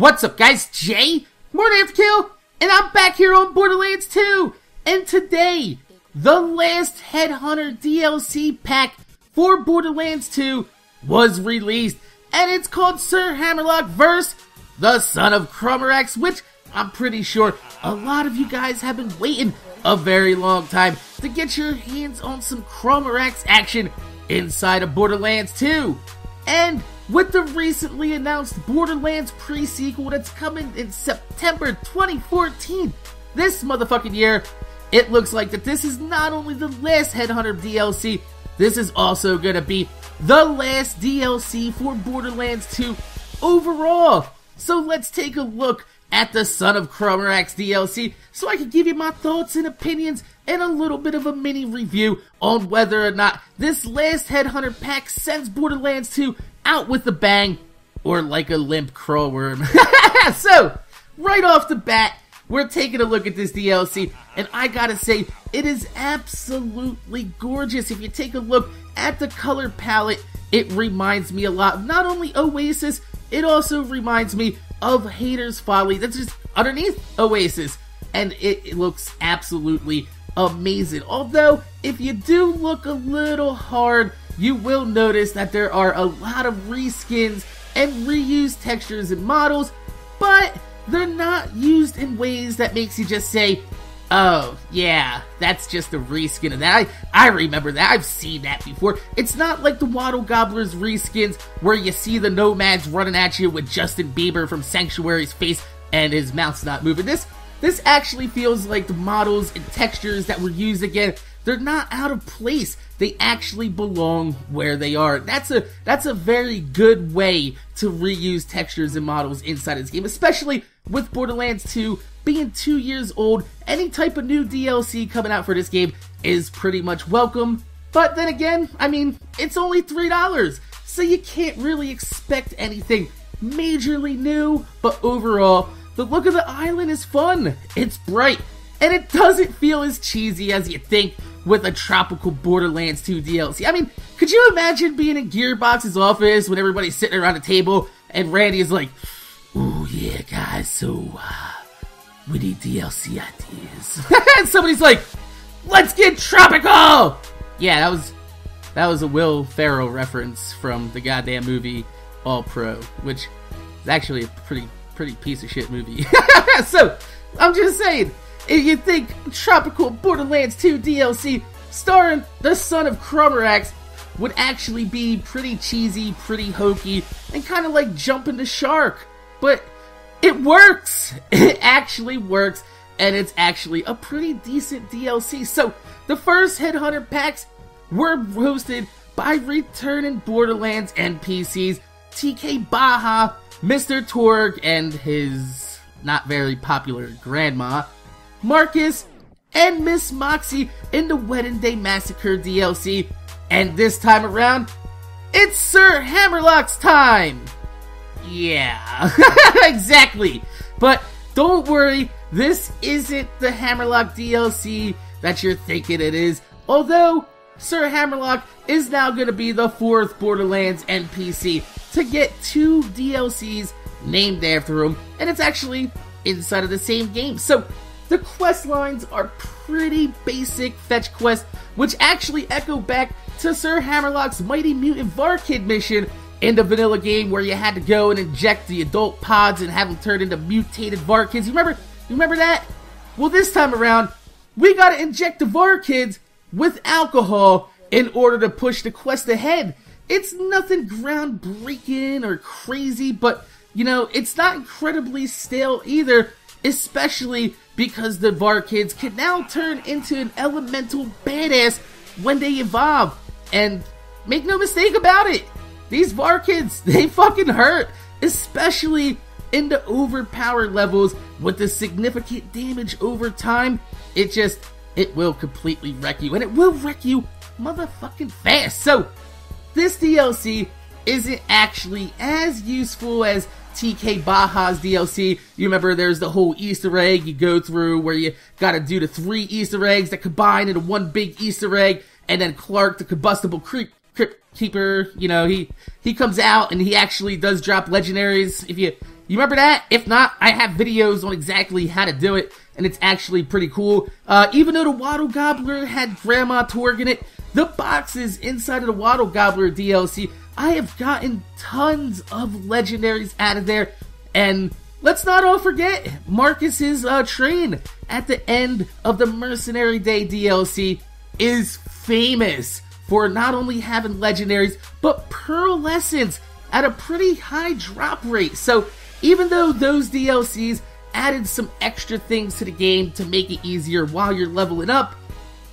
What's up, guys? Jay, MorninAfterKill, and I'm back here on Borderlands 2. And today, the last Headhunter DLC pack for Borderlands 2 was released, and it's called Sir Hammerlock vs. the Son of Crawmerax, which I'm pretty sure a lot of you guys have been waiting a very long time to get your hands on some Crawmerax action inside of Borderlands 2. And with the recently announced Borderlands pre-sequel that's coming in September 2014, this motherfucking year, it looks like that this is not only the last Headhunter DLC, this is also gonna be the last DLC for Borderlands 2 overall. So let's take a look at the Son of Crawmerax DLC so I can give you my thoughts and opinions and a little bit of a mini review on whether or not this last Headhunter pack sends Borderlands 2 out with a bang or like a limp crawworm. So, right off the bat, we're taking a look at this DLC, and I gotta say, it is absolutely gorgeous. If you take a look at the color palette, it reminds me a lot of not only Oasis, it also reminds me of Hater's Folly that's just underneath Oasis, and it looks absolutely amazing. Although, if you do look a little hard, you will notice that there are a lot of reskins and reused textures and models, but they're not used in ways that makes you just say, oh, yeah, that's just a reskin of that. I remember that. I've seen that before. It's not like the Waddle Gobblers reskins where you see the nomads running at you with Justin Bieber from Sanctuary's face and his mouth's not moving. This actually feels like the models and textures that were used again. They're not out of place. They actually belong where they are. That's a very good way to reuse textures and models inside this game, especially with Borderlands 2 being 2 years old. Any type of new DLC coming out for this game is pretty much welcome. But then again, I mean, it's only $3, so you can't really expect anything majorly new. But overall, the look of the island is fun. It's bright, and it doesn't feel as cheesy as you think with a tropical Borderlands 2 DLC. I mean, could you imagine being in Gearbox's office when everybody's sitting around a table and Randy is like, "Ooh, yeah, guys, so, we need DLC ideas." And somebody's like, "Let's get tropical!" Yeah, that was a Will Ferrell reference from the goddamn movie All Pro, which is actually a pretty piece of shit movie. So, I'm just saying, if you think tropical Borderlands 2 DLC starring the Son of Crawmerax would actually be pretty cheesy, pretty hokey, and kind of like jumping the shark. But it works! It actually works, and it's actually a pretty decent DLC. So, the first Headhunter packs were hosted by returning Borderlands NPCs TK Baha, Mr. Torg, and his not very popular grandma, Marcus, and Miss Moxie in the Wedding Day Massacre DLC. And this time around, it's Sir Hammerlock's time! Yeah, exactly. But don't worry, this isn't the Hammerlock DLC that you're thinking it is. Although, Sir Hammerlock is now going to be the 4th Borderlands NPC to get 2 DLCs named after him, and it's actually inside of the same game. So, the quest lines are pretty basic fetch quests, which actually echo back to Sir Hammerlock's Mighty Mutant Varkid mission in the vanilla game, where you had to go and inject the adult pods and have them turn into mutated Varkids. You remember that? Well, this time around, we gotta inject the Varkids with alcohol in order to push the quest ahead. It's nothing groundbreaking or crazy, but, you know, it's not incredibly stale either, especially because the Varkids can now turn into an elemental badass when they evolve. And make no mistake about it, these Varkids, they fucking hurt, especially in the overpowered levels with the significant damage over time. It will completely wreck you, and it will wreck you motherfucking fast. So, this DLC isn't actually as useful as TK Baha's DLC. You remember there's the whole Easter egg you go through where you gotta do the 3 Easter eggs that combine into one big Easter egg, and then Clark, the combustible crypt keeper, you know, he comes out and he actually does drop legendaries. You remember that? If not, I have videos on exactly how to do it, and it's actually pretty cool. Even though the Waddle Gobbler had Grandma Torg in it, the boxes inside of the Waddle Gobbler DLC, I have gotten tons of legendaries out of there, and let's not all forget Marcus's train at the end of the Mercenary Day DLC is famous for not only having legendaries, but pearlescence at a pretty high drop rate. So even though those DLCs added some extra things to the game to make it easier while you're leveling up,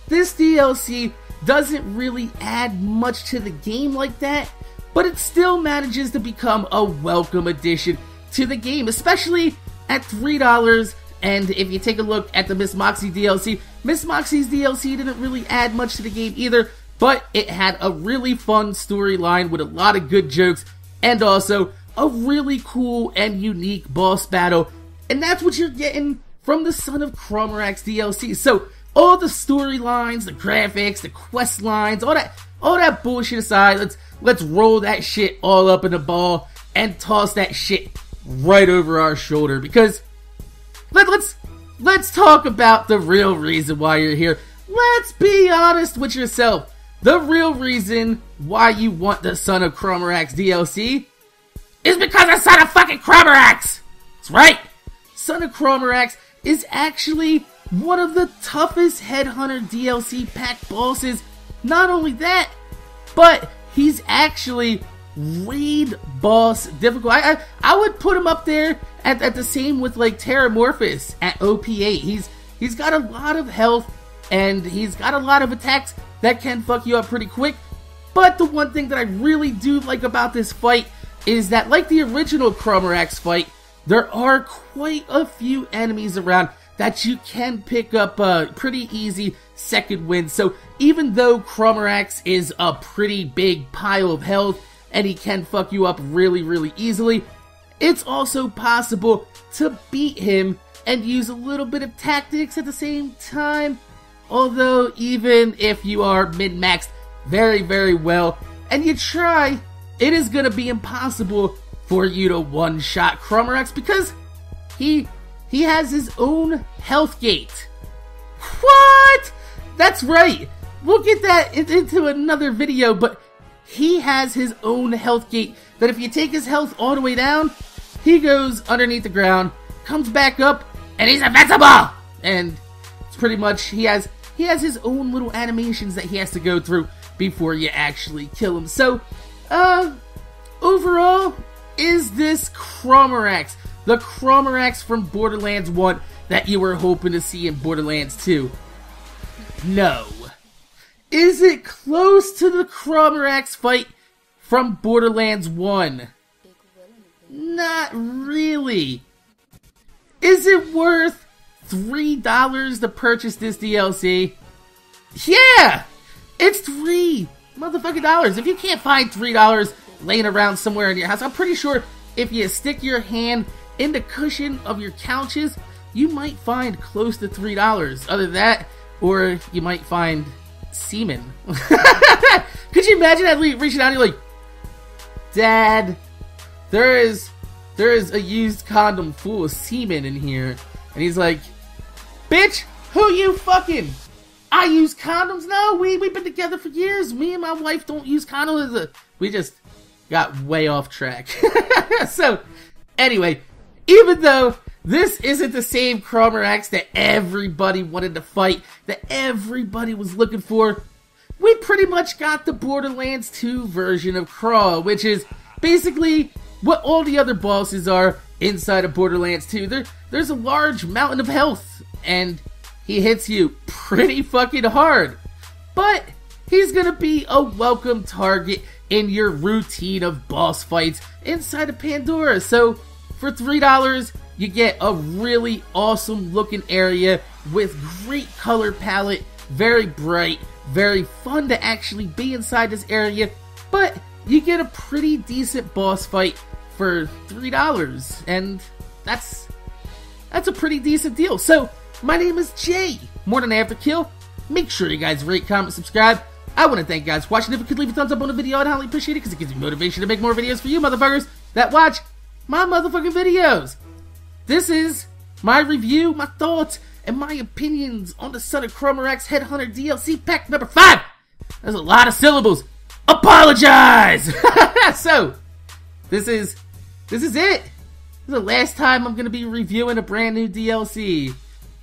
this DLC doesn't really add much to the game like that, but it still manages to become a welcome addition to the game, especially at $3. And if you take a look at the Miss Moxie DLC, Miss Moxie's DLC didn't really add much to the game either, but it had a really fun storyline with a lot of good jokes, and also a really cool and unique boss battle, and that's what you're getting from the Son of Crawmerax DLC. So all the storylines, the graphics, the quest lines, all that bullshit aside, let's roll that shit all up in a ball and toss that shit right over our shoulder, because let's talk about the real reason why you're here. Let's be honest with yourself. The real reason why you want the Son of Crawmerax DLC is because of Son of fucking Crawmerax! That's right! Son of Crawmerax is actually one of the toughest Headhunter DLC pack bosses. Not only that, but he's actually raid boss difficult. I would put him up there at the same with like Terramorphous at OP8. He's got a lot of health, and he's got a lot of attacks that can fuck you up pretty quick. But the one thing that I really do like about this fight is that, like the original Crawmerax fight, there are quite a few enemies around that you can pick up a pretty easy second win. So even though Crawmerax is a pretty big pile of health and he can fuck you up really, really easily, it's also possible to beat him and use a little bit of tactics at the same time. Although, even if you are min-maxed very, very well, and you try, it is going to be impossible for you to one-shot Crawmerax, because he has his own health gate. What? That's right. We'll get that into another video, but he has his own health gate that if you take his health all the way down, he goes underneath the ground, comes back up, and he's invincible! And it's pretty much, he has his own little animations that he has to go through before you actually kill him. So, overall, is this Crawmerax the Crawmerax from Borderlands 1 that you were hoping to see in Borderlands 2? No. Is it close to the Crawmerax fight from Borderlands 1? Not really. Is it worth $3 to purchase this DLC? Yeah! It's $3 motherfucking dollars. If you can't find $3 laying around somewhere in your house, I'm pretty sure if you stick your hand in the cushion of your couches, you might find close to $3. Other than that, or you might find semen. Could you imagine that reaching out and you're like, Dad, there is a used condom full of semen in here. And he's like, bitch, who you fucking? I use condoms? No, we've been together for years. Me and my wife don't use condoms. We just got way off track. So, anyway, even though this isn't the same Crawmerax that everybody wanted to fight, that everybody was looking for, we pretty much got the Borderlands 2 version of Craw, which is basically what all the other bosses are inside of Borderlands 2. There's a large mountain of health, and he hits you pretty fucking hard. But he's gonna be a welcome target in your routine of boss fights inside of Pandora. So for $3, you get a really awesome looking area with great color palette, very bright, very fun to actually be inside this area, but you get a pretty decent boss fight for $3, and that's a pretty decent deal. So, my name is Jay, MorninAfterKill. Make sure you guys rate, comment, subscribe. I want to thank you guys for watching. If you could leave a thumbs up on the video, I'd highly appreciate it, because it gives me motivation to make more videos for you motherfuckers that watch my motherfucking videos. This is my review, my thoughts, and my opinions on the Son of Crawmerax Headhunter DLC Pack number 5. That's a lot of syllables. Apologize! So, this is it. This is the last time I'm going to be reviewing a brand new DLC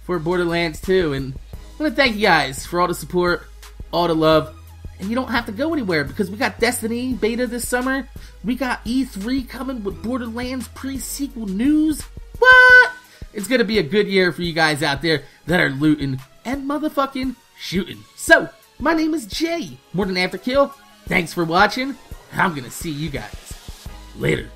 for Borderlands 2. And I want to thank you guys for all the support, all the love. And you don't have to go anywhere because we got Destiny beta this summer. We got E3 coming with Borderlands pre-sequel news. What? It's going to be a good year for you guys out there that are looting and motherfucking shooting. So, my name is Jay, MorninAfterKill. Thanks for watching. I'm going to see you guys later.